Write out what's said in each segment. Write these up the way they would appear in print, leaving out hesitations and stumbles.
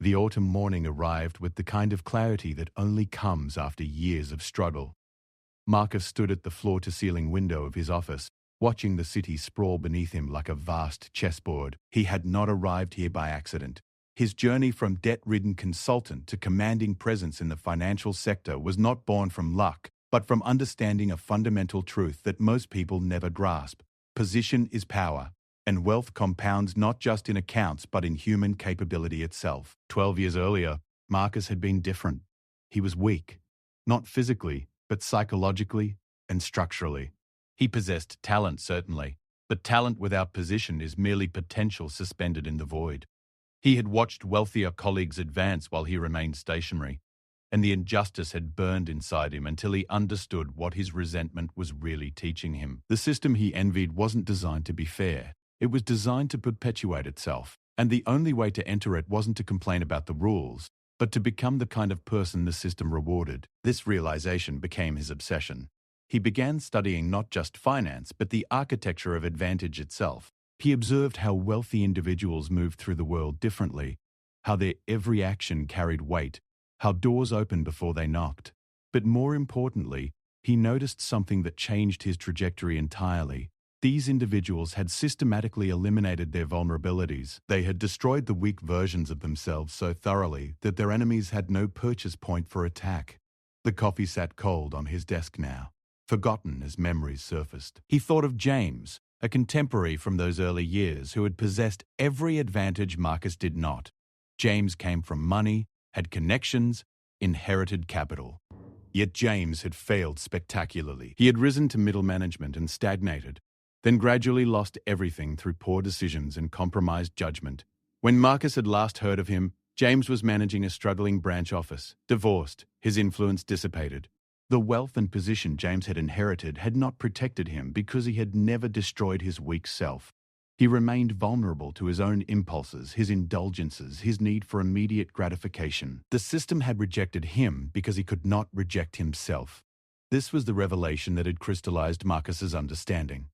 The autumn morning arrived with the kind of clarity that only comes after years of struggle. Marcus stood at the floor-to-ceiling window of his office, watching the city sprawl beneath him like a vast chessboard. He had not arrived here by accident. His journey from debt-ridden consultant to commanding presence in the financial sector was not born from luck, but from understanding a fundamental truth that most people never grasp. Position is power, and wealth compounds not just in accounts but in human capability itself. 12 years earlier, Marcus had been different. He was weak, not physically, but psychologically and structurally. He possessed talent, certainly, but talent without position is merely potential suspended in the void. He had watched wealthier colleagues advance while he remained stationary, and the injustice had burned inside him until he understood what his resentment was really teaching him. The system he envied wasn't designed to be fair. It was designed to perpetuate itself, and the only way to enter it wasn't to complain about the rules, but to become the kind of person the system rewarded. This realization became his obsession. He began studying not just finance, but the architecture of advantage itself. He observed how wealthy individuals moved through the world differently, how their every action carried weight, how doors opened before they knocked. But more importantly, he noticed something that changed his trajectory entirely. These individuals had systematically eliminated their vulnerabilities. They had destroyed the weak versions of themselves so thoroughly that their enemies had no purchase point for attack. The coffee sat cold on his desk now, forgotten as memories surfaced. He thought of James, a contemporary from those early years who had possessed every advantage Marcus did not. James came from money, had connections, inherited capital. Yet James had failed spectacularly. He had risen to middle management and stagnated, then gradually lost everything through poor decisions and compromised judgment. When Marcus had last heard of him, James was managing a struggling branch office, divorced, his influence dissipated. The wealth and position James had inherited had not protected him because he had never destroyed his weak self. He remained vulnerable to his own impulses, his indulgences, his need for immediate gratification. The system had rejected him because he could not reject himself. This was the revelation that had crystallized Marcus's understanding.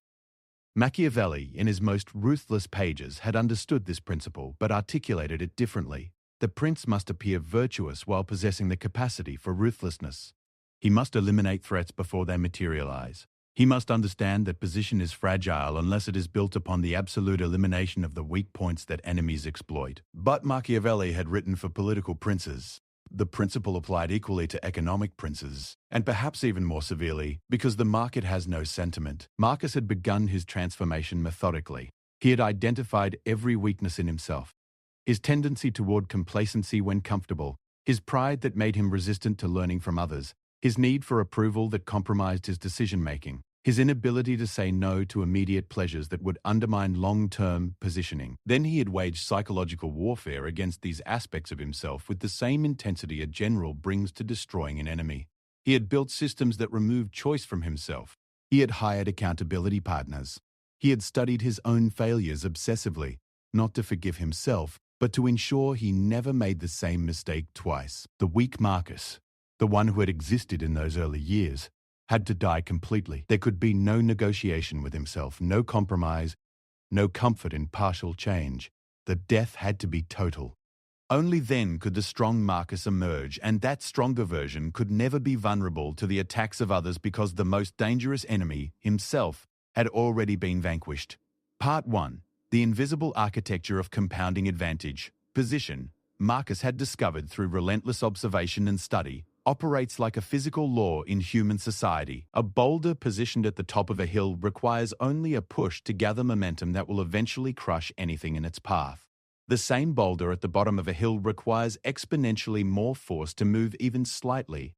Machiavelli, in his most ruthless pages, had understood this principle but articulated it differently. The prince must appear virtuous while possessing the capacity for ruthlessness. He must eliminate threats before they materialize. He must understand that position is fragile unless it is built upon the absolute elimination of the weak points that enemies exploit. But Machiavelli had written for political princes. The principle applied equally to economic princes, and perhaps even more severely, because the market has no sentiment. Marcus had begun his transformation methodically. He had identified every weakness in himself. His tendency toward complacency when comfortable, his pride that made him resistant to learning from others, his need for approval that compromised his decision-making, his inability to say no to immediate pleasures that would undermine long-term positioning. Then he had waged psychological warfare against these aspects of himself with the same intensity a general brings to destroying an enemy. He had built systems that removed choice from himself. He had hired accountability partners. He had studied his own failures obsessively, not to forgive himself, but to ensure he never made the same mistake twice. The weak Marcus, the one who had existed in those early years, had to die completely. There could be no negotiation with himself, no compromise, no comfort in partial change. The death had to be total. Only then could the strong Marcus emerge, and that stronger version could never be vulnerable to the attacks of others because the most dangerous enemy, himself, had already been vanquished. Part 1. The invisible architecture of compounding advantage. Position, Marcus had discovered through relentless observation and study, operates like a physical law in human society. A boulder positioned at the top of a hill requires only a push to gather momentum that will eventually crush anything in its path. The same boulder at the bottom of a hill requires exponentially more force to move even slightly.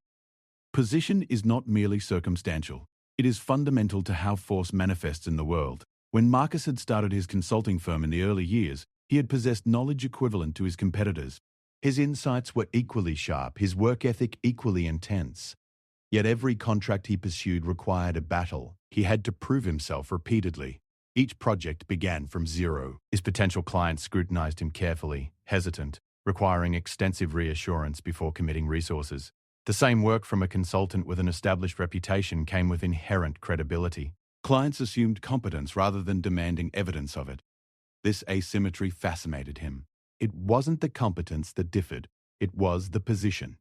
Position is not merely circumstantial. It is fundamental to how force manifests in the world. When Marcus had started his consulting firm in the early years, he had possessed knowledge equivalent to his competitors. His insights were equally sharp, his work ethic equally intense. Yet every contract he pursued required a battle. He had to prove himself repeatedly. Each project began from zero. His potential clients scrutinized him carefully, hesitant, requiring extensive reassurance before committing resources. The same work from a consultant with an established reputation came with inherent credibility. Clients assumed competence rather than demanding evidence of it. This asymmetry fascinated him. It wasn't the competence that differed, it was the position.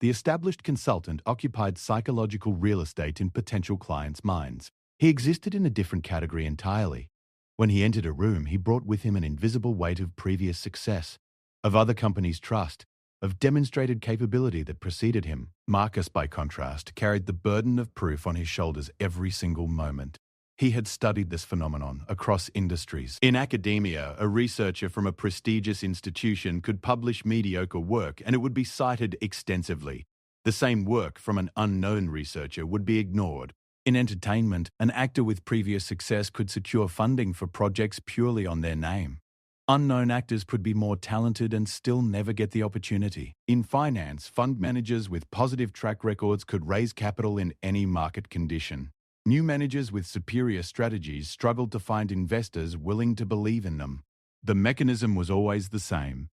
The established consultant occupied psychological real estate in potential clients' minds. He existed in a different category entirely. When he entered a room, he brought with him an invisible weight of previous success, of other companies' trust, of demonstrated capability that preceded him. Marcus, by contrast, carried the burden of proof on his shoulders every single moment. He had studied this phenomenon across industries. In academia, a researcher from a prestigious institution could publish mediocre work and it would be cited extensively. The same work from an unknown researcher would be ignored. In entertainment, an actor with previous success could secure funding for projects purely on their name. Unknown actors could be more talented and still never get the opportunity. In finance, fund managers with positive track records could raise capital in any market condition. New managers with superior strategies struggled to find investors willing to believe in them. The mechanism was always the same: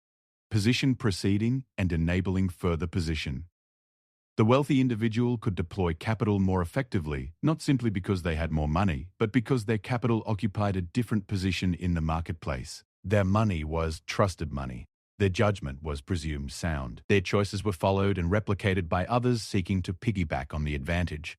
position preceding and enabling further position. The wealthy individual could deploy capital more effectively, not simply because they had more money, but because their capital occupied a different position in the marketplace. Their money was trusted money. Their judgment was presumed sound. Their choices were followed and replicated by others seeking to piggyback on the advantage.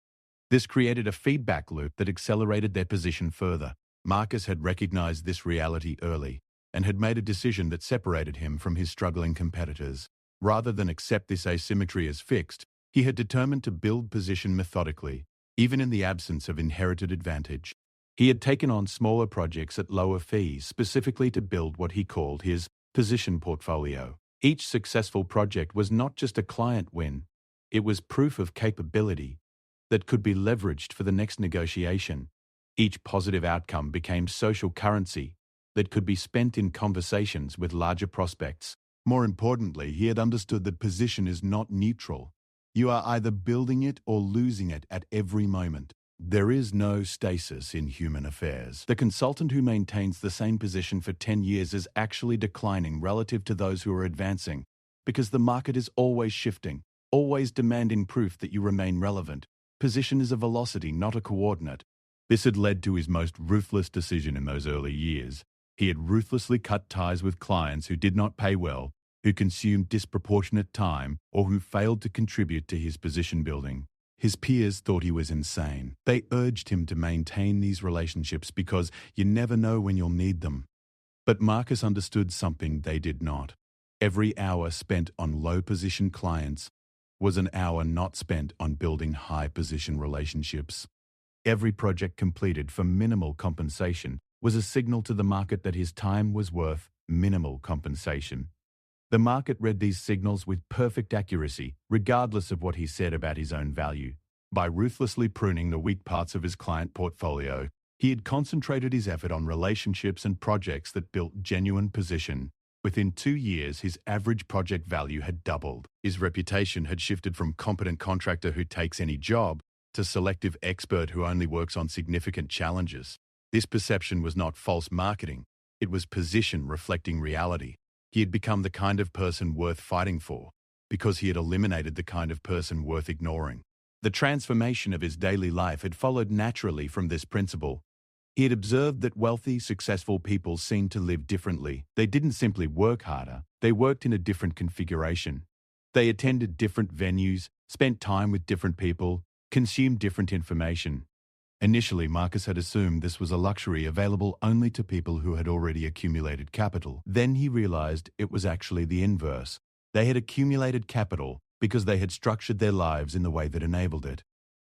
This created a feedback loop that accelerated their position further. Marcus had recognized this reality early and had made a decision that separated him from his struggling competitors. Rather than accept this asymmetry as fixed, he had determined to build position methodically, even in the absence of inherited advantage. He had taken on smaller projects at lower fees specifically to build what he called his position portfolio. Each successful project was not just a client win, it was proof of capability that could be leveraged for the next negotiation. Each positive outcome became social currency that could be spent in conversations with larger prospects. More importantly, he had understood that position is not neutral. You are either building it or losing it at every moment. There is no stasis in human affairs. The consultant who maintains the same position for 10 years is actually declining relative to those who are advancing, because the market is always shifting, always demanding proof that you remain relevant. Position is a velocity, not a coordinate. This had led to his most ruthless decision in those early years. He had ruthlessly cut ties with clients who did not pay well, who consumed disproportionate time, or who failed to contribute to his position building. His peers thought he was insane. They urged him to maintain these relationships because you never know when you'll need them. But Marcus understood something they did not. Every hour spent on low-position clients was an hour not spent on building high-position relationships. Every project completed for minimal compensation was a signal to the market that his time was worth minimal compensation. The market read these signals with perfect accuracy, regardless of what he said about his own value. By ruthlessly pruning the weak parts of his client portfolio, he had concentrated his effort on relationships and projects that built genuine position. Within 2 years, his average project value had doubled. His reputation had shifted from competent contractor who takes any job to selective expert who only works on significant challenges. This perception was not false marketing. It was position reflecting reality. He had become the kind of person worth fighting for because he had eliminated the kind of person worth ignoring. The transformation of his daily life had followed naturally from this principle. He had observed that wealthy, successful people seemed to live differently. They didn't simply work harder, they worked in a different configuration. They attended different venues, spent time with different people, consumed different information. Initially, Marcus had assumed this was a luxury available only to people who had already accumulated capital. Then he realized it was actually the inverse. They had accumulated capital because they had structured their lives in the way that enabled it.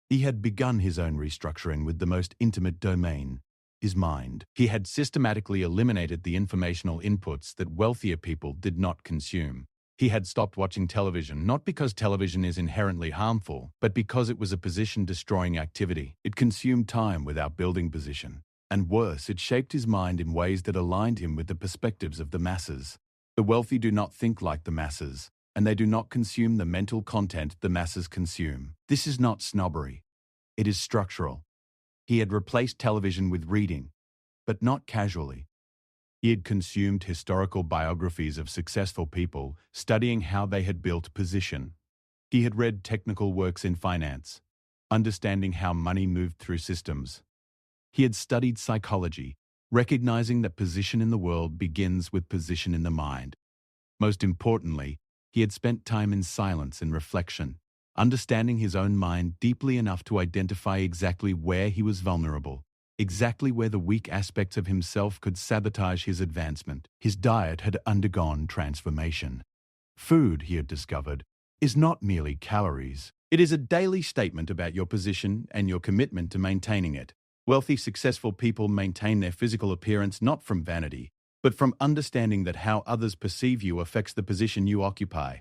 He had begun his own restructuring with the most intimate domain, his mind. He had systematically eliminated the informational inputs that wealthier people did not consume. He had stopped watching television, not because television is inherently harmful, but because it was a position-destroying activity. It consumed time without building position. And worse, it shaped his mind in ways that aligned him with the perspectives of the masses. The wealthy do not think like the masses, and they do not consume the mental content the masses consume. This is not snobbery. It is structural. He had replaced television with reading, but not casually. He had consumed historical biographies of successful people, studying how they had built position. He had read technical works in finance, understanding how money moved through systems. He had studied psychology, recognizing that position in the world begins with position in the mind. Most importantly, he had spent time in silence and reflection, understanding his own mind deeply enough to identify exactly where he was vulnerable, exactly where the weak aspects of himself could sabotage his advancement. His diet had undergone transformation. Food, he had discovered, is not merely calories. It is a daily statement about your position and your commitment to maintaining it. Wealthy, successful people maintain their physical appearance not from vanity, but from understanding that how others perceive you affects the position you occupy.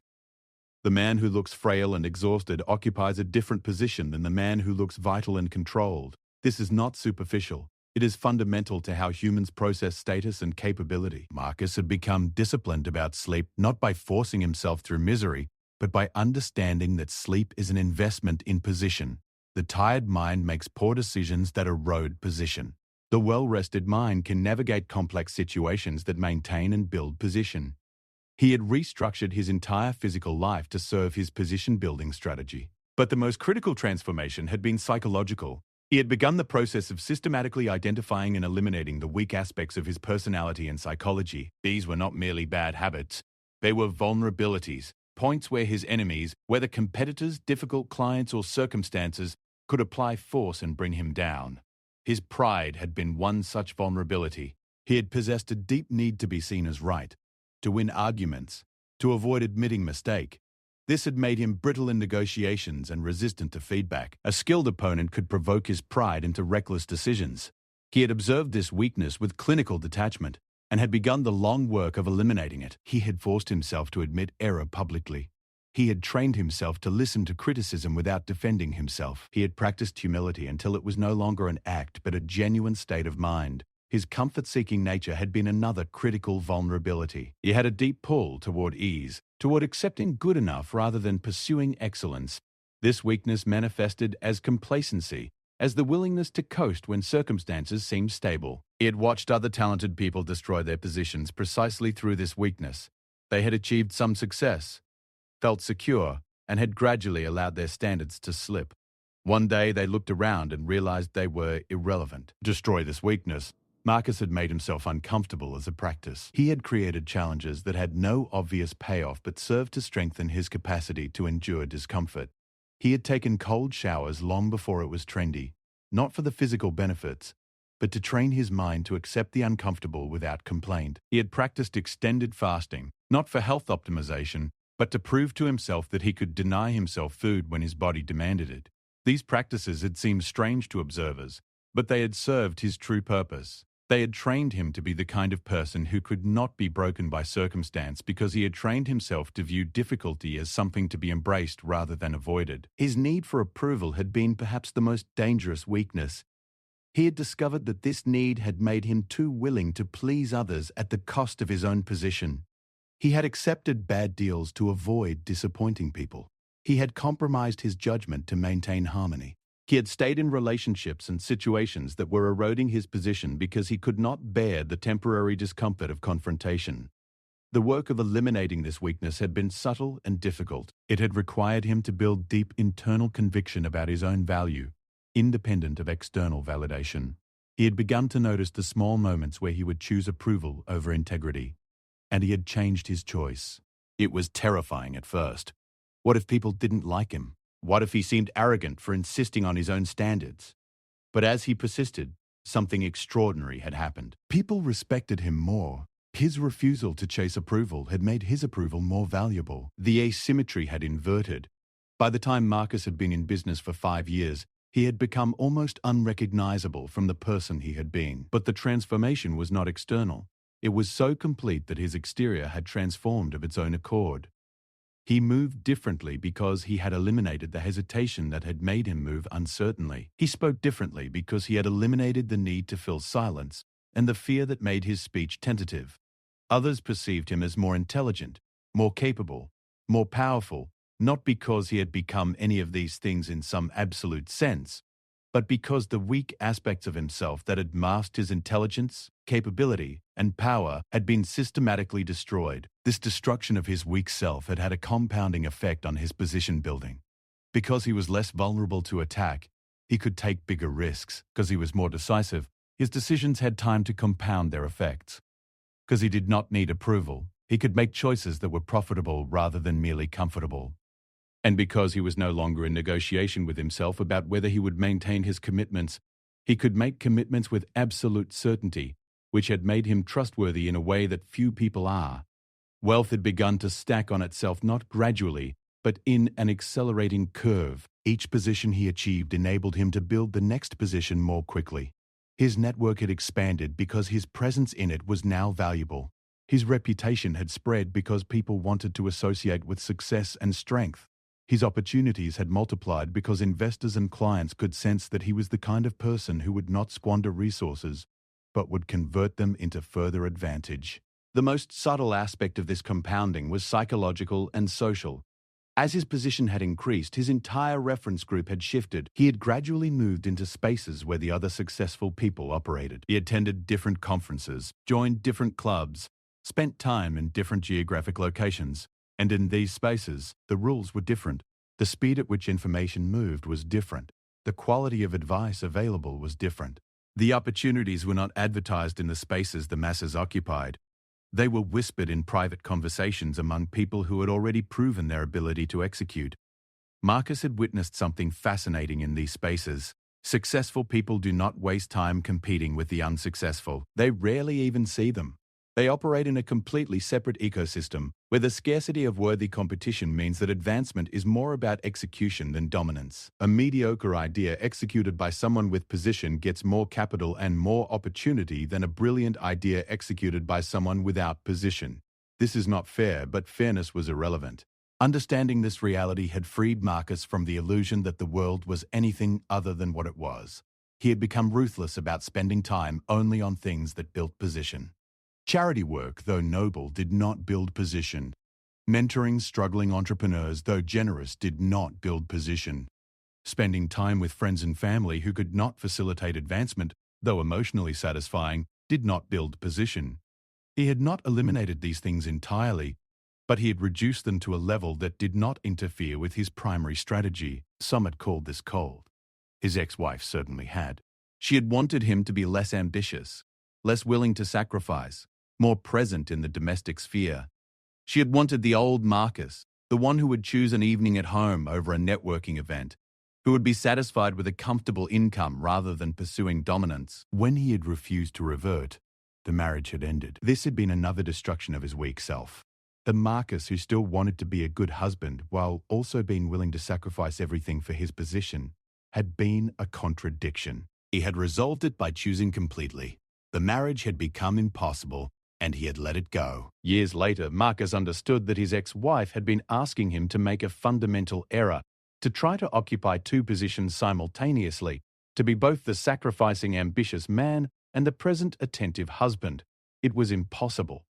The man who looks frail and exhausted occupies a different position than the man who looks vital and controlled. This is not superficial. It is fundamental to how humans process status and capability. Marcus had become disciplined about sleep not by forcing himself through misery, but by understanding that sleep is an investment in position. The tired mind makes poor decisions that erode position. The well-rested mind can navigate complex situations that maintain and build position. He had restructured his entire physical life to serve his position-building strategy. But the most critical transformation had been psychological. He had begun the process of systematically identifying and eliminating the weak aspects of his personality and psychology. These were not merely bad habits. They were vulnerabilities, points where his enemies, whether competitors, difficult clients, or circumstances, could apply force and bring him down. His pride had been one such vulnerability. He had possessed a deep need to be seen as right, to win arguments, to avoid admitting mistake. This had made him brittle in negotiations and resistant to feedback. A skilled opponent could provoke his pride into reckless decisions. He had observed this weakness with clinical detachment and had begun the long work of eliminating it. He had forced himself to admit error publicly. He had trained himself to listen to criticism without defending himself. He had practiced humility until it was no longer an act but a genuine state of mind. His comfort-seeking nature had been another critical vulnerability. He had a deep pull toward ease, toward accepting good enough rather than pursuing excellence. This weakness manifested as complacency, as the willingness to coast when circumstances seemed stable. He had watched other talented people destroy their positions precisely through this weakness. They had achieved some success, felt secure, and had gradually allowed their standards to slip. One day they looked around and realized they were irrelevant. To destroy this weakness, Marcus had made himself uncomfortable as a practice. He had created challenges that had no obvious payoff but served to strengthen his capacity to endure discomfort. He had taken cold showers long before it was trendy, not for the physical benefits, but to train his mind to accept the uncomfortable without complaint. He had practiced extended fasting, not for health optimization, but to prove to himself that he could deny himself food when his body demanded it. These practices had seemed strange to observers, but they had served his true purpose. They had trained him to be the kind of person who could not be broken by circumstance because he had trained himself to view difficulty as something to be embraced rather than avoided. His need for approval had been perhaps the most dangerous weakness. He had discovered that this need had made him too willing to please others at the cost of his own position. He had accepted bad deals to avoid disappointing people. He had compromised his judgment to maintain harmony. He had stayed in relationships and situations that were eroding his position because he could not bear the temporary discomfort of confrontation. The work of eliminating this weakness had been subtle and difficult. It had required him to build deep internal conviction about his own value, independent of external validation. He had begun to notice the small moments where he would choose approval over integrity, and he had changed his choice. It was terrifying at first. What if people didn't like him? What if he seemed arrogant for insisting on his own standards? But as he persisted, something extraordinary had happened. People respected him more. His refusal to chase approval had made his approval more valuable. The asymmetry had inverted. By the time Marcus had been in business for 5 years, he had become almost unrecognizable from the person he had been. But the transformation was not external. It was so complete that his exterior had transformed of its own accord. He moved differently because he had eliminated the hesitation that had made him move uncertainly. He spoke differently because he had eliminated the need to fill silence and the fear that made his speech tentative. Others perceived him as more intelligent, more capable, more powerful, not because he had become any of these things in some absolute sense, but because the weak aspects of himself that had masked his intelligence, capability, and power had been systematically destroyed. This destruction of his weak self had had a compounding effect on his position building. Because he was less vulnerable to attack, he could take bigger risks. Because he was more decisive, his decisions had time to compound their effects. Because he did not need approval, He could make choices that were profitable rather than merely comfortable. And because he was no longer in negotiation with himself about whether he would maintain his commitments, he could make commitments with absolute certainty, which had made him trustworthy in a way that few people are. Wealth had begun to stack on itself not gradually, but in an accelerating curve. Each position he achieved enabled him to build the next position more quickly. His network had expanded because his presence in it was now valuable. His reputation had spread because people wanted to associate with success and strength. His opportunities had multiplied because investors and clients could sense that he was the kind of person who would not squander resources, but would convert them into further advantage. The most subtle aspect of this compounding was psychological and social. As his position had increased, his entire reference group had shifted. He had gradually moved into spaces where the other successful people operated. He attended different conferences, joined different clubs, spent time in different geographic locations. And in these spaces, the rules were different. The speed at which information moved was different. The quality of advice available was different. The opportunities were not advertised in the spaces the masses occupied. They were whispered in private conversations among people who had already proven their ability to execute. Marcus had witnessed something fascinating in these spaces. Successful people do not waste time competing with the unsuccessful. They rarely even see them. They operate in a completely separate ecosystem, where the scarcity of worthy competition means that advancement is more about execution than dominance. A mediocre idea executed by someone with position gets more capital and more opportunity than a brilliant idea executed by someone without position. This is not fair, but fairness was irrelevant. Understanding this reality had freed Marcus from the illusion that the world was anything other than what it was. He had become ruthless about spending time only on things that built position. Charity work, though noble, did not build position. Mentoring struggling entrepreneurs, though generous, did not build position. Spending time with friends and family who could not facilitate advancement, though emotionally satisfying, did not build position. He had not eliminated these things entirely, but he had reduced them to a level that did not interfere with his primary strategy. Some had called this cold. His ex-wife certainly had. She had wanted him to be less ambitious, less willing to sacrifice, more present in the domestic sphere. She had wanted the old Marcus, the one who would choose an evening at home over a networking event, who would be satisfied with a comfortable income rather than pursuing dominance. When he had refused to revert, the marriage had ended. This had been another destruction of his weak self. The Marcus who still wanted to be a good husband while also being willing to sacrifice everything for his position had been a contradiction. He had resolved it by choosing completely. The marriage had become impossible, and he had let it go. Years later, Marcus understood that his ex-wife had been asking him to make a fundamental error, to try to occupy two positions simultaneously, to be both the sacrificing, ambitious man and the present, attentive husband. It was impossible.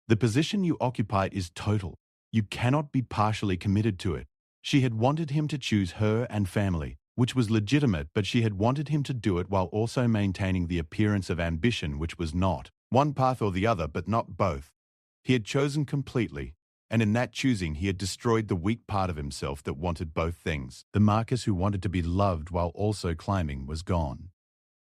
The position you occupy is total. You cannot be partially committed to it. She had wanted him to choose her and family, which was legitimate, but she had wanted him to do it while also maintaining the appearance of ambition, which was not. One path or the other, but not both. He had chosen completely, and in that choosing he had destroyed the weak part of himself that wanted both things. The Marcus who wanted to be loved while also climbing was gone.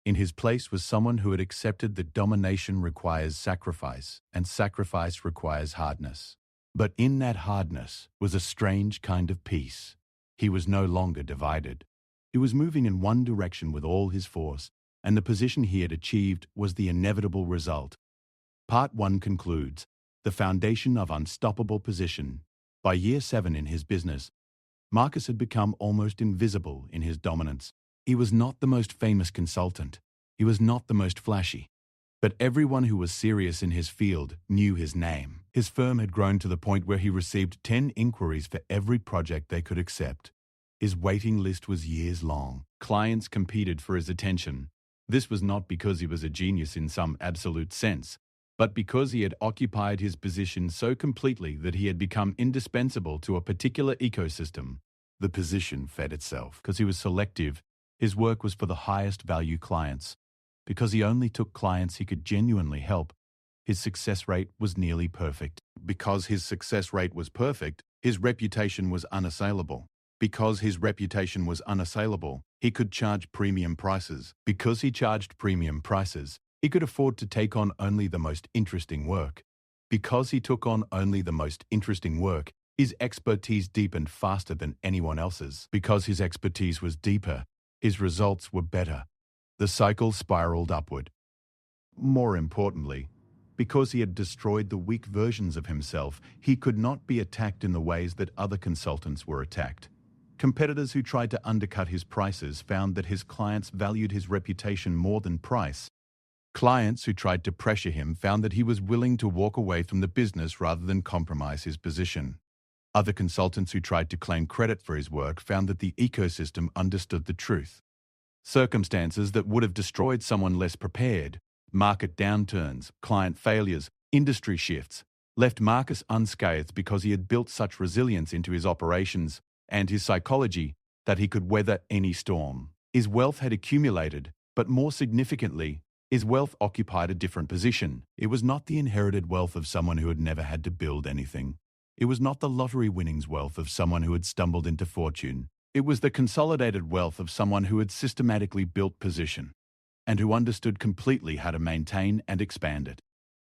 In his place was someone who had accepted that domination requires sacrifice, and sacrifice requires hardness. But in that hardness was a strange kind of peace. He was no longer divided. He was moving in one direction with all his force, and the position he had achieved was the inevitable result. Part 1 concludes, the foundation of unstoppable position. By year 7 in his business, Marcus had become almost invisible in his dominance. He was not the most famous consultant. He was not the most flashy. But everyone who was serious in his field knew his name. His firm had grown to the point where he received 10 inquiries for every project they could accept. His waiting list was years long. Clients competed for his attention. This was not because he was a genius in some absolute sense, but because he had occupied his position so completely that he had become indispensable to a particular ecosystem. The position fed itself. Because he was selective, his work was for the highest value clients. Because he only took clients he could genuinely help, his success rate was nearly perfect. Because his success rate was perfect, his reputation was unassailable. Because his reputation was unassailable, he could charge premium prices. Because he charged premium prices, he could afford to take on only the most interesting work. Because he took on only the most interesting work, his expertise deepened faster than anyone else's. Because his expertise was deeper, his results were better. The cycle spiraled upward. More importantly, because he had destroyed the weak versions of himself, he could not be attacked in the ways that other consultants were attacked. Competitors who tried to undercut his prices found that his clients valued his reputation more than price. Clients who tried to pressure him found that he was willing to walk away from the business rather than compromise his position. Other consultants who tried to claim credit for his work found that the ecosystem understood the truth. Circumstances that would have destroyed someone less prepared, market downturns, client failures, industry shifts, left Marcus unscathed because he had built such resilience into his operations and his psychology that he could weather any storm. His wealth had accumulated, but more significantly, his wealth occupied a different position. It was not the inherited wealth of someone who had never had to build anything. It was not the lottery winnings wealth of someone who had stumbled into fortune. It was the consolidated wealth of someone who had systematically built position and who understood completely how to maintain and expand it.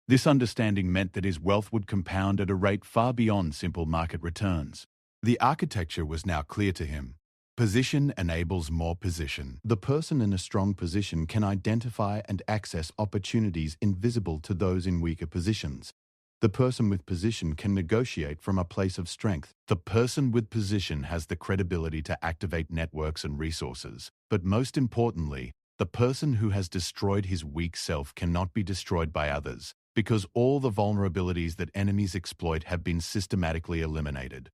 This understanding meant that his wealth would compound at a rate far beyond simple market returns. The architecture was now clear to him. Position enables more position. The person in a strong position can identify and access opportunities invisible to those in weaker positions. The person with position can negotiate from a place of strength. The person with position has the credibility to activate networks and resources. But most importantly, the person who has destroyed his weak self cannot be destroyed by others, because all the vulnerabilities that enemies exploit have been systematically eliminated.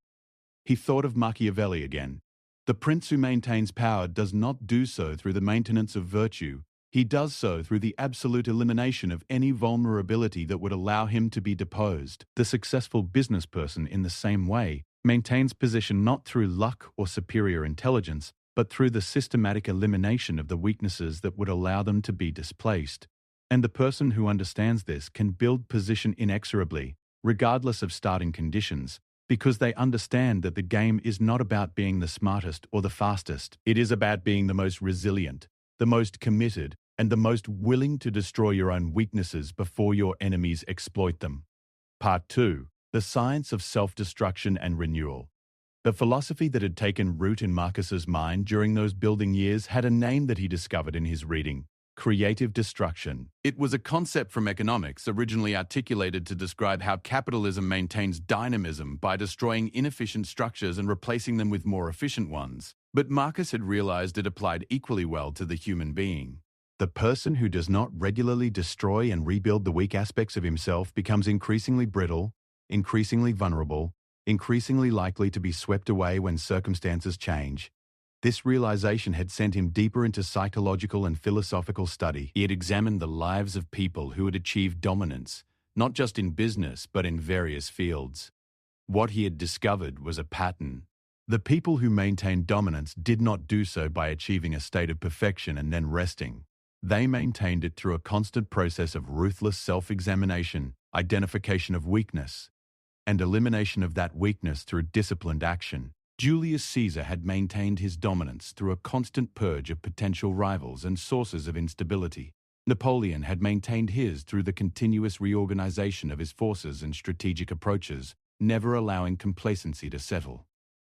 He thought of Machiavelli again. The prince who maintains power does not do so through the maintenance of virtue. He does so through the absolute elimination of any vulnerability that would allow him to be deposed. The successful business person, in the same way, maintains position not through luck or superior intelligence, but through the systematic elimination of the weaknesses that would allow them to be displaced. And the person who understands this can build position inexorably, regardless of starting conditions, because they understand that the game is not about being the smartest or the fastest. It is about being the most resilient, the most committed, and the most willing to destroy your own weaknesses before your enemies exploit them. Part 2. The Science of Self-Destruction and Renewal. The philosophy that had taken root in Marcus's mind during those building years had a name that he discovered in his reading: creative destruction. It was a concept from economics originally articulated to describe how capitalism maintains dynamism by destroying inefficient structures and replacing them with more efficient ones. But Marcus had realized it applied equally well to the human being. The person who does not regularly destroy and rebuild the weak aspects of himself becomes increasingly brittle, increasingly vulnerable, increasingly likely to be swept away when circumstances change. This realization had sent him deeper into psychological and philosophical study. He had examined the lives of people who had achieved dominance, not just in business, but in various fields. What he had discovered was a pattern. The people who maintained dominance did not do so by achieving a state of perfection and then resting. They maintained it through a constant process of ruthless self-examination, identification of weakness, and elimination of that weakness through disciplined action. Julius Caesar had maintained his dominance through a constant purge of potential rivals and sources of instability. Napoleon had maintained his through the continuous reorganization of his forces and strategic approaches, never allowing complacency to settle.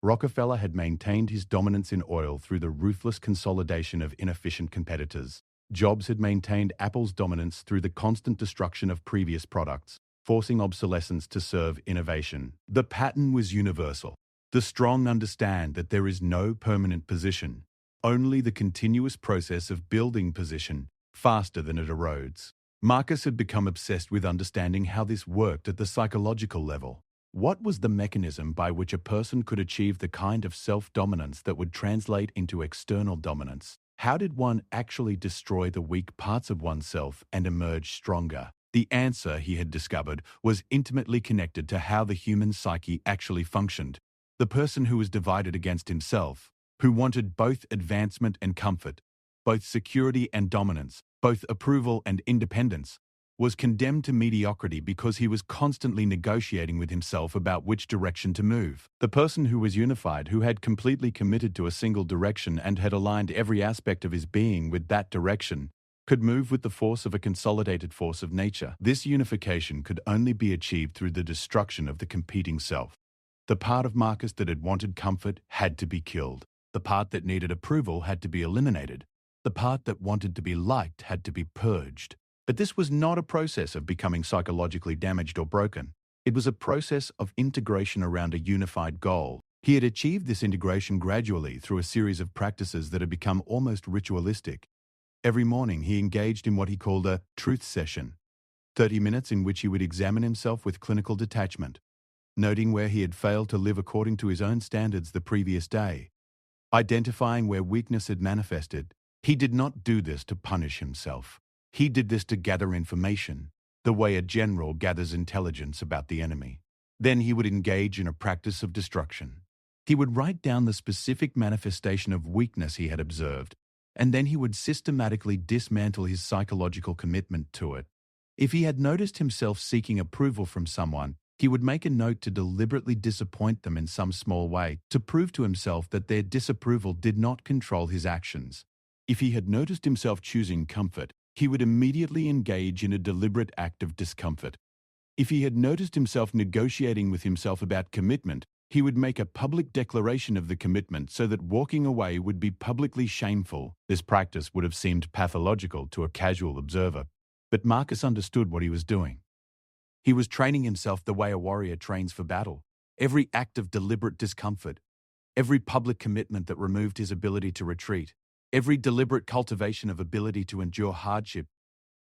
Rockefeller had maintained his dominance in oil through the ruthless consolidation of inefficient competitors. Jobs had maintained Apple's dominance through the constant destruction of previous products, forcing obsolescence to serve innovation. The pattern was universal. The strong understand that there is no permanent position, only the continuous process of building position, faster than it erodes. Marcus had become obsessed with understanding how this worked at the psychological level. What was the mechanism by which a person could achieve the kind of self-dominance that would translate into external dominance? How did one actually destroy the weak parts of oneself and emerge stronger? The answer, he had discovered, was intimately connected to how the human psyche actually functioned. The person who was divided against himself, who wanted both advancement and comfort, both security and dominance, both approval and independence, was condemned to mediocrity because he was constantly negotiating with himself about which direction to move. The person who was unified, who had completely committed to a single direction and had aligned every aspect of his being with that direction, could move with the force of a consolidated force of nature. This unification could only be achieved through the destruction of the competing self. The part of Marcus that had wanted comfort had to be killed. The part that needed approval had to be eliminated. The part that wanted to be liked had to be purged. But this was not a process of becoming psychologically damaged or broken. It was a process of integration around a unified goal. He had achieved this integration gradually through a series of practices that had become almost ritualistic. Every morning he engaged in what he called a truth session, 30 minutes in which he would examine himself with clinical detachment, noting where he had failed to live according to his own standards the previous day, identifying where weakness had manifested. He did not do this to punish himself. He did this to gather information, the way a general gathers intelligence about the enemy. Then he would engage in a practice of destruction. He would write down the specific manifestation of weakness he had observed, and then he would systematically dismantle his psychological commitment to it. If he had noticed himself seeking approval from someone, he would make a note to deliberately disappoint them in some small way, to prove to himself that their disapproval did not control his actions. If he had noticed himself choosing comfort, he would immediately engage in a deliberate act of discomfort. If he had noticed himself negotiating with himself about commitment, he would make a public declaration of the commitment so that walking away would be publicly shameful. This practice would have seemed pathological to a casual observer, but Marcus understood what he was doing. He was training himself the way a warrior trains for battle. Every act of deliberate discomfort, every public commitment that removed his ability to retreat, every deliberate cultivation of ability to endure hardship,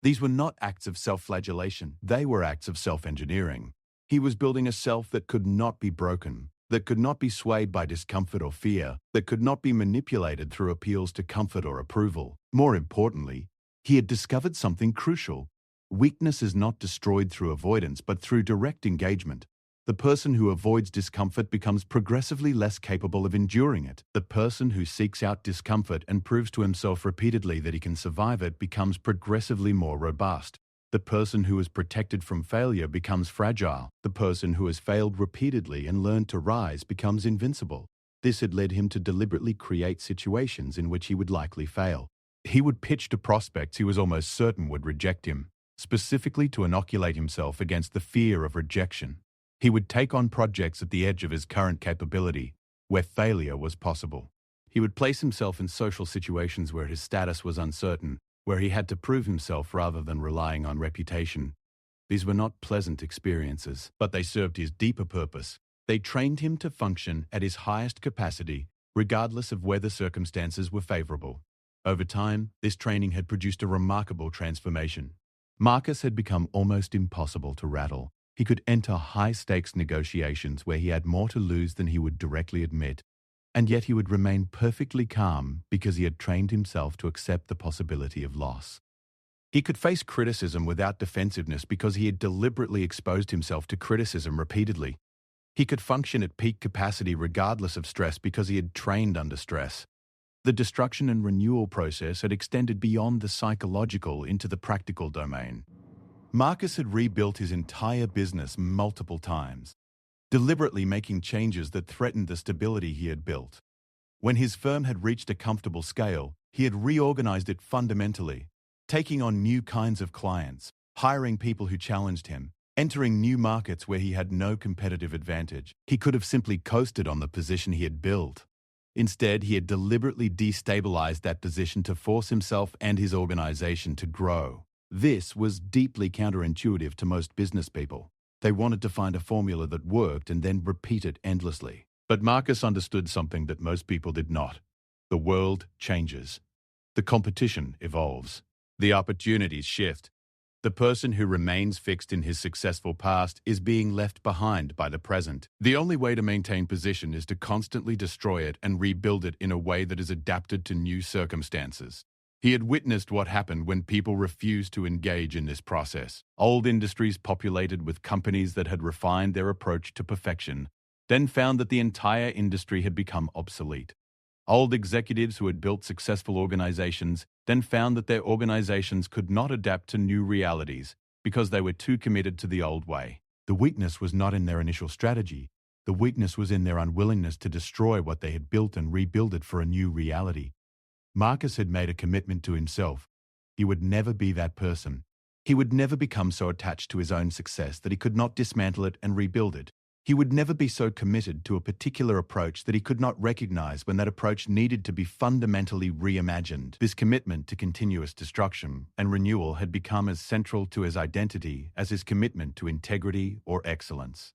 these were not acts of self-flagellation. They were acts of self-engineering. He was building a self that could not be broken, that could not be swayed by discomfort or fear, that could not be manipulated through appeals to comfort or approval. More importantly, he had discovered something crucial. Weakness is not destroyed through avoidance, but through direct engagement. The person who avoids discomfort becomes progressively less capable of enduring it. The person who seeks out discomfort and proves to himself repeatedly that he can survive it becomes progressively more robust. The person who is protected from failure becomes fragile. The person who has failed repeatedly and learned to rise becomes invincible. This had led him to deliberately create situations in which he would likely fail. He would pitch to prospects he was almost certain would reject him, specifically to inoculate himself against the fear of rejection. He would take on projects at the edge of his current capability, where failure was possible. He would place himself in social situations where his status was uncertain, where he had to prove himself rather than relying on reputation. These were not pleasant experiences, but they served his deeper purpose. They trained him to function at his highest capacity, regardless of whether circumstances were favorable. Over time, this training had produced a remarkable transformation. Marcus had become almost impossible to rattle. He could enter high-stakes negotiations where he had more to lose than he would directly admit, and yet he would remain perfectly calm because he had trained himself to accept the possibility of loss. He could face criticism without defensiveness because he had deliberately exposed himself to criticism repeatedly. He could function at peak capacity regardless of stress because he had trained under stress. The destruction and renewal process had extended beyond the psychological into the practical domain. Marcus had rebuilt his entire business multiple times, deliberately making changes that threatened the stability he had built. When his firm had reached a comfortable scale, he had reorganized it fundamentally, taking on new kinds of clients, hiring people who challenged him, entering new markets where he had no competitive advantage. He could have simply coasted on the position he had built. Instead, he had deliberately destabilized that position to force himself and his organization to grow. This was deeply counterintuitive to most business people. They wanted to find a formula that worked and then repeat it endlessly. But Marcus understood something that most people did not. The world changes. The competition evolves. The opportunities shift. The person who remains fixed in his successful past is being left behind by the present. The only way to maintain position is to constantly destroy it and rebuild it in a way that is adapted to new circumstances. He had witnessed what happened when people refused to engage in this process. Old industries populated with companies that had refined their approach to perfection, then found that the entire industry had become obsolete. Old executives who had built successful organizations then found that their organizations could not adapt to new realities because they were too committed to the old way. The weakness was not in their initial strategy. The weakness was in their unwillingness to destroy what they had built and rebuild it for a new reality. Marcus had made a commitment to himself. He would never be that person. He would never become so attached to his own success that he could not dismantle it and rebuild it. He would never be so committed to a particular approach that he could not recognize when that approach needed to be fundamentally reimagined. This commitment to continuous destruction and renewal had become as central to his identity as his commitment to integrity or excellence.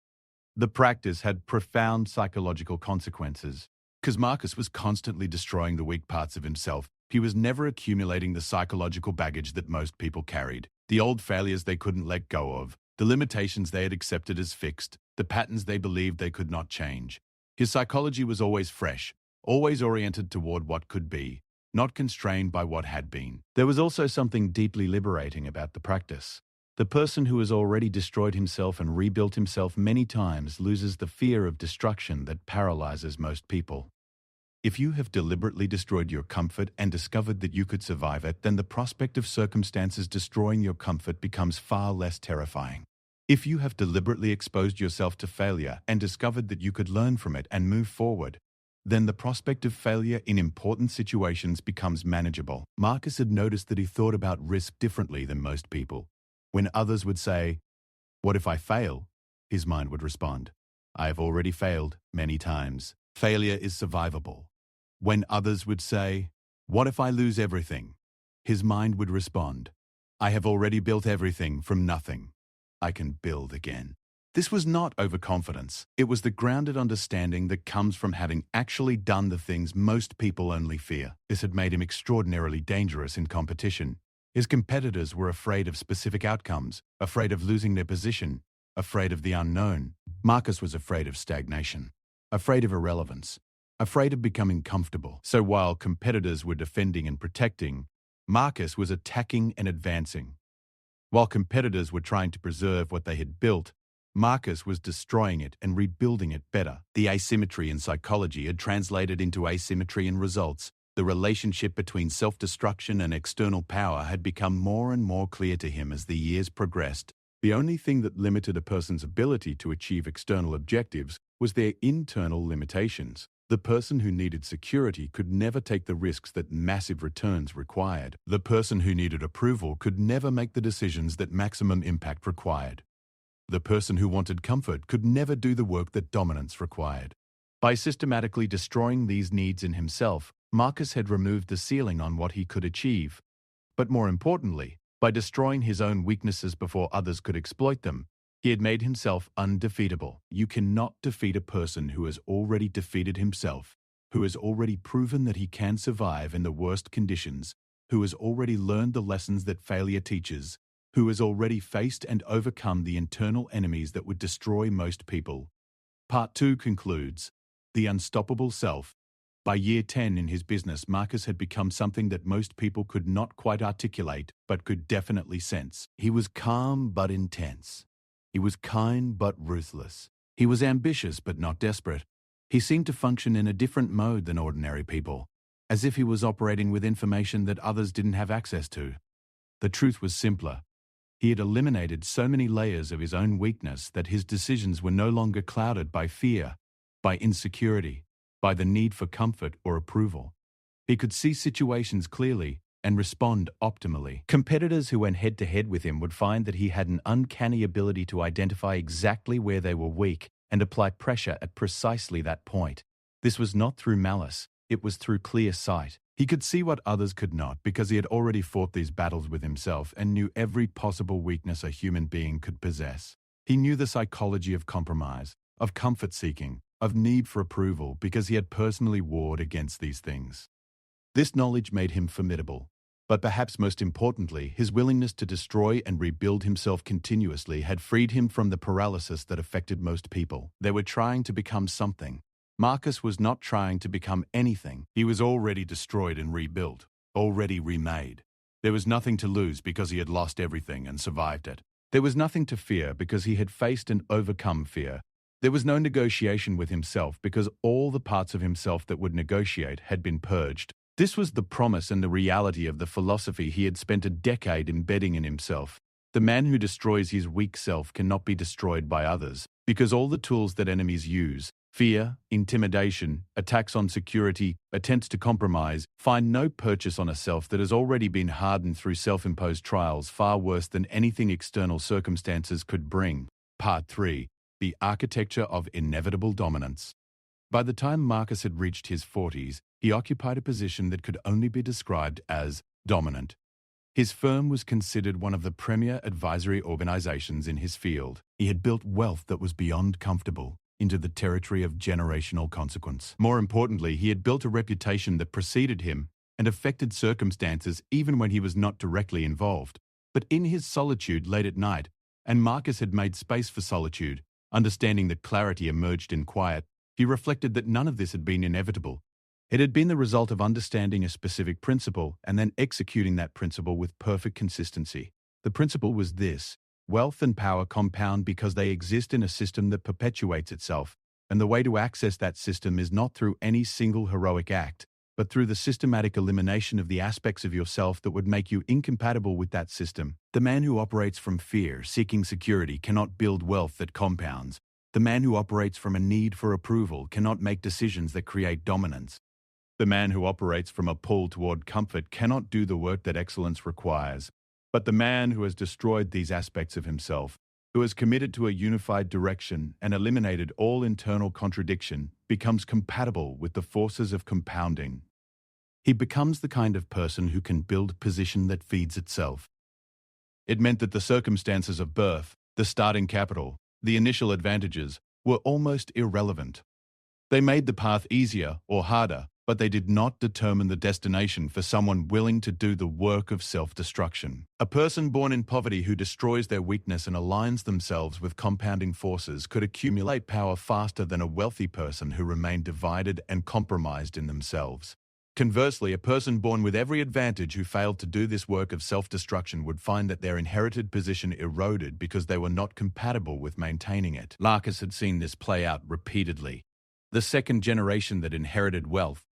The practice had profound psychological consequences. Because Marcus was constantly destroying the weak parts of himself, he was never accumulating the psychological baggage that most people carried, the old failures they couldn't let go of, the limitations they had accepted as fixed, the patterns they believed they could not change. His psychology was always fresh, always oriented toward what could be, not constrained by what had been. There was also something deeply liberating about the practice. The person who has already destroyed himself and rebuilt himself many times loses the fear of destruction that paralyzes most people. If you have deliberately destroyed your comfort and discovered that you could survive it, then the prospect of circumstances destroying your comfort becomes far less terrifying. If you have deliberately exposed yourself to failure and discovered that you could learn from it and move forward, then the prospect of failure in important situations becomes manageable. Marcus had noticed that he thought about risk differently than most people. When others would say, "What if I fail?" his mind would respond, "I have already failed many times. Failure is survivable." When others would say, "What if I lose everything?" his mind would respond, "I have already built everything from nothing. I can build again." This was not overconfidence. It was the grounded understanding that comes from having actually done the things most people only fear. This had made him extraordinarily dangerous in competition. His competitors were afraid of specific outcomes, afraid of losing their position, afraid of the unknown. Marcus was afraid of stagnation, afraid of irrelevance, afraid of becoming comfortable. So while competitors were defending and protecting, Marcus was attacking and advancing. While competitors were trying to preserve what they had built, Marcus was destroying it and rebuilding it better. The asymmetry in psychology had translated into asymmetry in results. The relationship between self-destruction and external power had become more and more clear to him as the years progressed. The only thing that limited a person's ability to achieve external objectives was their internal limitations. The person who needed security could never take the risks that massive returns required. The person who needed approval could never make the decisions that maximum impact required. The person who wanted comfort could never do the work that dominance required. By systematically destroying these needs in himself, Marcus had removed the ceiling on what he could achieve. But more importantly, by destroying his own weaknesses before others could exploit them, he had made himself undefeatable. You cannot defeat a person who has already defeated himself, who has already proven that he can survive in the worst conditions, who has already learned the lessons that failure teaches, who has already faced and overcome the internal enemies that would destroy most people. Part 2 concludes, The Unstoppable Self. By year 10 in his business, Marcus had become something that most people could not quite articulate, but could definitely sense. He was calm but intense. He was kind but ruthless. He was ambitious but not desperate. He seemed to function in a different mode than ordinary people, as if he was operating with information that others didn't have access to. The truth was simpler. He had eliminated so many layers of his own weakness that his decisions were no longer clouded by fear, by insecurity, by the need for comfort or approval. He could see situations clearly and respond optimally. Competitors who went head-to-head with him would find that he had an uncanny ability to identify exactly where they were weak and apply pressure at precisely that point. This was not through malice, it was through clear sight. He could see what others could not because he had already fought these battles with himself and knew every possible weakness a human being could possess. He knew the psychology of compromise, of comfort-seeking, of need for approval because he had personally warred against these things. This knowledge made him formidable, but perhaps most importantly, his willingness to destroy and rebuild himself continuously had freed him from the paralysis that affected most people. They were trying to become something. Marcus was not trying to become anything. He was already destroyed and rebuilt, already remade. There was nothing to lose because he had lost everything and survived it. There was nothing to fear because he had faced and overcome fear. There was no negotiation with himself because all the parts of himself that would negotiate had been purged. This was the promise and the reality of the philosophy he had spent a decade embedding in himself. The man who destroys his weak self cannot be destroyed by others, because all the tools that enemies use, Fear, intimidation, attacks on security, attempts to compromise, find no purchase on a self that has already been hardened through self-imposed trials far worse than anything external circumstances could bring. Part 3. The Architecture of Inevitable Dominance. By the time Marcus had reached his 40s, he occupied a position that could only be described as dominant. His firm was considered one of the premier advisory organizations in his field. He had built wealth that was beyond comfortable into the territory of generational consequence. More importantly, he had built a reputation that preceded him and affected circumstances even when he was not directly involved. But in his solitude late at night, and Marcus had made space for solitude, understanding that clarity emerged in quiet, he reflected that none of this had been inevitable. It had been the result of understanding a specific principle and then executing that principle with perfect consistency. The principle was this: wealth and power compound because they exist in a system that perpetuates itself, and the way to access that system is not through any single heroic act, but through the systematic elimination of the aspects of yourself that would make you incompatible with that system. The man who operates from fear, seeking security, cannot build wealth that compounds. The man who operates from a need for approval cannot make decisions that create dominance. The man who operates from a pull toward comfort cannot do the work that excellence requires. But the man who has destroyed these aspects of himself, who has committed to a unified direction and eliminated all internal contradiction, becomes compatible with the forces of compounding. He becomes the kind of person who can build position that feeds itself. It meant that the circumstances of birth, the starting capital, the initial advantages, were almost irrelevant. They made the path easier or harder, but they did not determine the destination for someone willing to do the work of self-destruction. A person born in poverty who destroys their weakness and aligns themselves with compounding forces could accumulate power faster than a wealthy person who remained divided and compromised in themselves. Conversely, a person born with every advantage who failed to do this work of self-destruction would find that their inherited position eroded because they were not compatible with maintaining it. Marcus had seen this play out repeatedly. The second generation that inherited wealth,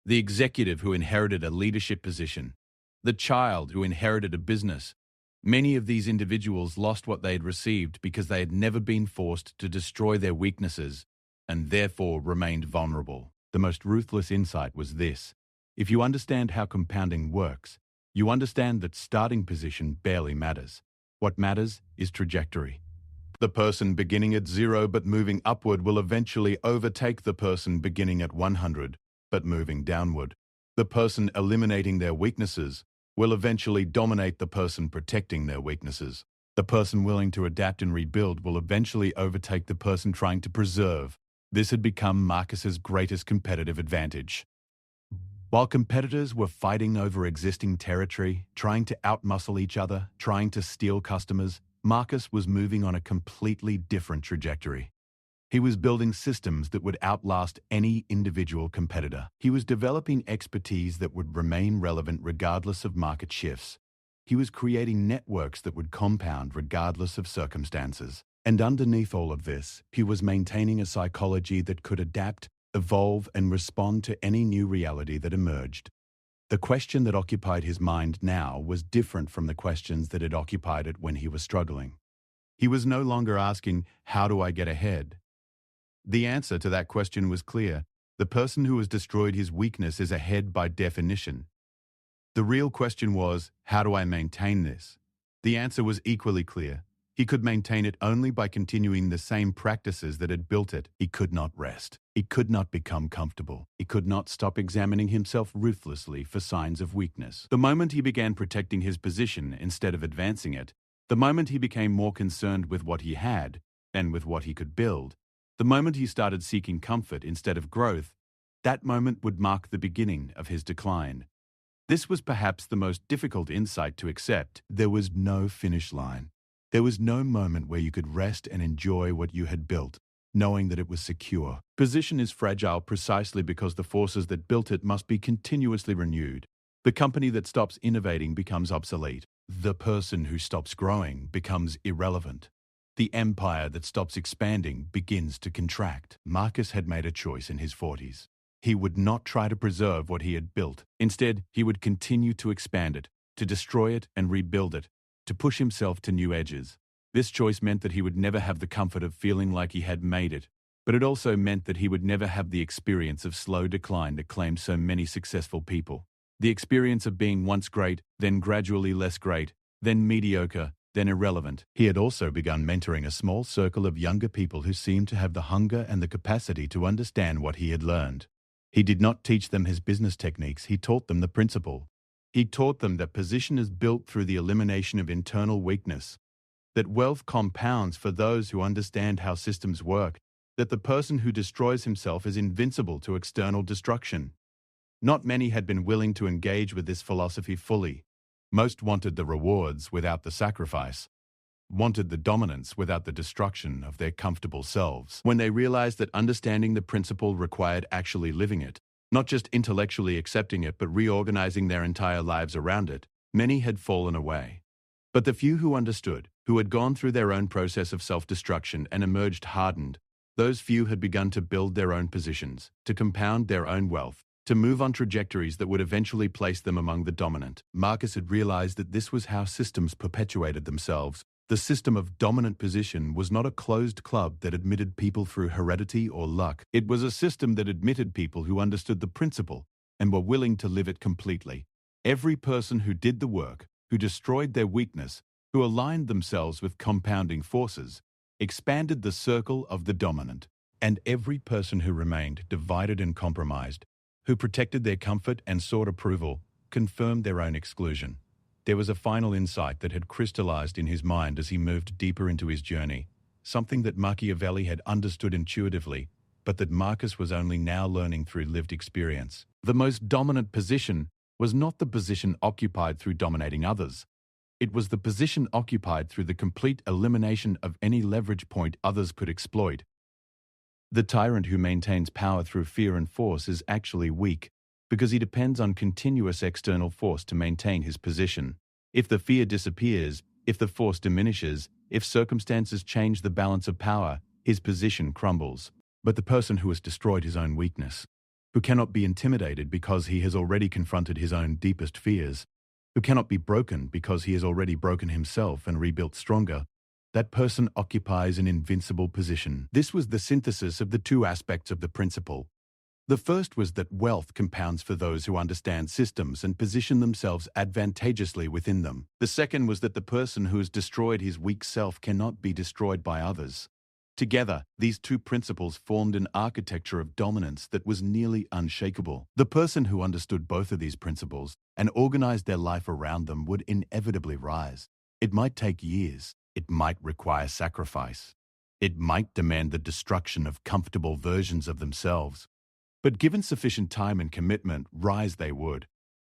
the executive who inherited a leadership position, the child who inherited a business. Many of these individuals lost what they had received because they had never been forced to destroy their weaknesses and therefore remained vulnerable. The most ruthless insight was this: if you understand how compounding works, you understand that starting position barely matters. What matters is trajectory. The person beginning at 0 but moving upward will eventually overtake the person beginning at 100. But moving downward. The person eliminating their weaknesses will eventually dominate the person protecting their weaknesses. The person willing to adapt and rebuild will eventually overtake the person trying to preserve. This had become Marcus's greatest competitive advantage. While competitors were fighting over existing territory, trying to outmuscle each other, trying to steal customers, Marcus was moving on a completely different trajectory. He was building systems that would outlast any individual competitor. He was developing expertise that would remain relevant regardless of market shifts. He was creating networks that would compound regardless of circumstances. And underneath all of this, he was maintaining a psychology that could adapt, evolve, and respond to any new reality that emerged. The question that occupied his mind now was different from the questions that had occupied it when he was struggling. He was no longer asking, "How do I get ahead?" The answer to that question was clear. The person who has destroyed his weakness is ahead by definition. The real question was, how do I maintain this? The answer was equally clear. He could maintain it only by continuing the same practices that had built it. He could not rest. He could not become comfortable. He could not stop examining himself ruthlessly for signs of weakness. The moment he began protecting his position instead of advancing it, the moment he became more concerned with what he had and with what he could build, the moment he started seeking comfort instead of growth, that moment would mark the beginning of his decline. This was perhaps the most difficult insight to accept. There was no finish line. There was no moment where you could rest and enjoy what you had built, knowing that it was secure. Position is fragile precisely because the forces that built it must be continuously renewed. The company that stops innovating becomes obsolete. The person who stops growing becomes irrelevant. The empire that stops expanding begins to contract. Marcus had made a choice in his 40s. He would not try to preserve what he had built. Instead, he would continue to expand it, to destroy it and rebuild it, to push himself to new edges. This choice meant that he would never have the comfort of feeling like he had made it, But it also meant that he would never have the experience of slow decline that claimed so many successful people. The experience of being once great, then gradually less great, then mediocre, then irrelevant. He had also begun mentoring a small circle of younger people who seemed to have the hunger and the capacity to understand what he had learned. He did not teach them his business techniques, he taught them the principle. He taught them that position is built through the elimination of internal weakness, that wealth compounds for those who understand how systems work, that the person who destroys himself is invincible to external destruction. Not many had been willing to engage with this philosophy fully. Most wanted the rewards without the sacrifice, wanted the dominance without the destruction of their comfortable selves. When they realized that understanding the principle required actually living it, not just intellectually accepting it but reorganizing their entire lives around it, many had fallen away. But the few who understood, who had gone through their own process of self-destruction and emerged hardened, those few had begun to build their own positions, to compound their own wealth, to move on trajectories that would eventually place them among the dominant. Marcus had realized that this was how systems perpetuated themselves. The system of dominant position was not a closed club that admitted people through heredity or luck. It was a system that admitted people who understood the principle and were willing to live it completely. Every person who did the work, who destroyed their weakness, who aligned themselves with compounding forces, expanded the circle of the dominant. And every person who remained divided and compromised, who protected their comfort and sought approval, confirmed their own exclusion. There was a final insight that had crystallized in his mind as he moved deeper into his journey, something that Machiavelli had understood intuitively, but that Marcus was only now learning through lived experience. The most dominant position was not the position occupied through dominating others. It was the position occupied through the complete elimination of any leverage point others could exploit. The tyrant who maintains power through fear and force is actually weak, because he depends on continuous external force to maintain his position. If the fear disappears, if the force diminishes, if circumstances change the balance of power, his position crumbles. But the person who has destroyed his own weakness, who cannot be intimidated because he has already confronted his own deepest fears, who cannot be broken because he has already broken himself and rebuilt stronger, that person occupies an invincible position. This was the synthesis of the two aspects of the principle. The first was that wealth compounds for those who understand systems and position themselves advantageously within them. The second was that the person who has destroyed his weak self cannot be destroyed by others. Together, these two principles formed an architecture of dominance that was nearly unshakable. The person who understood both of these principles and organized their life around them would inevitably rise. It might take years. It might require sacrifice. It might demand the destruction of comfortable versions of themselves. But given sufficient time and commitment, rise they would.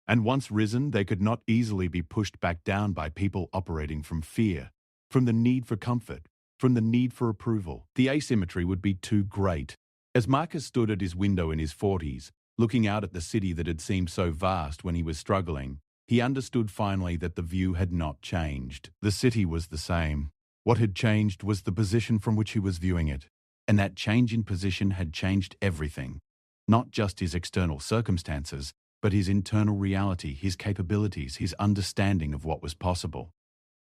And once risen, they could not easily be pushed back down by people operating from fear, from the need for comfort, from the need for approval. The asymmetry would be too great. As Marcus stood at his window in his 40s, looking out at the city that had seemed so vast when he was struggling, he understood finally that the view had not changed. The city was the same. What had changed was the position from which he was viewing it. And that change in position had changed everything. Not just his external circumstances, but his internal reality, his capabilities, his understanding of what was possible.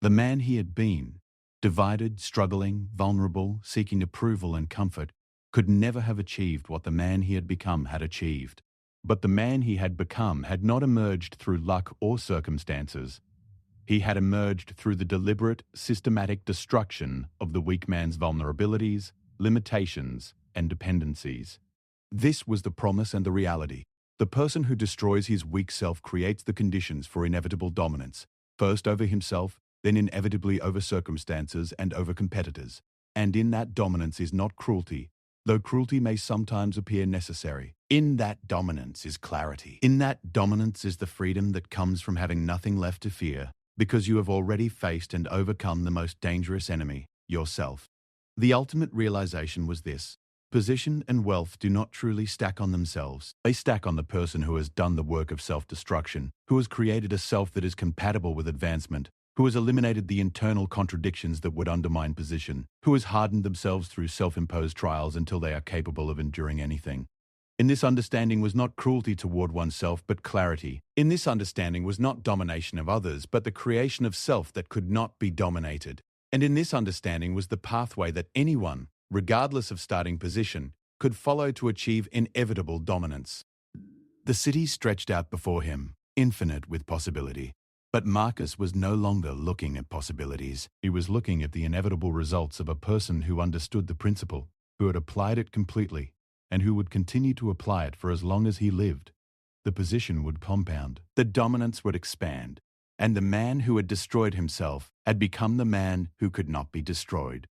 The man he had been, divided, struggling, vulnerable, seeking approval and comfort, could never have achieved what the man he had become had achieved. But the man he had become had not emerged through luck or circumstances. He had emerged through the deliberate, systematic destruction of the weak man's vulnerabilities, limitations, and dependencies. This was the promise and the reality. The person who destroys his weak self creates the conditions for inevitable dominance, first over himself, then inevitably over circumstances and over competitors. And in that dominance is not cruelty, though cruelty may sometimes appear necessary. In that dominance is clarity. In that dominance is the freedom that comes from having nothing left to fear, because you have already faced and overcome the most dangerous enemy, yourself. The ultimate realization was this. Position and wealth do not truly stack on themselves. They stack on the person who has done the work of self-destruction, who has created a self that is compatible with advancement, who has eliminated the internal contradictions that would undermine position, who has hardened themselves through self-imposed trials until they are capable of enduring anything. In this understanding was not cruelty toward oneself, but clarity. In this understanding was not domination of others, but the creation of self that could not be dominated. And in this understanding was the pathway that anyone, regardless of starting position, could follow to achieve inevitable dominance. The city stretched out before him, infinite with possibility. But Marcus was no longer looking at possibilities. He was looking at the inevitable results of a person who understood the principle, who had applied it completely, and who would continue to apply it for as long as he lived. The position would compound, the dominance would expand, and the man who had destroyed himself had become the man who could not be destroyed.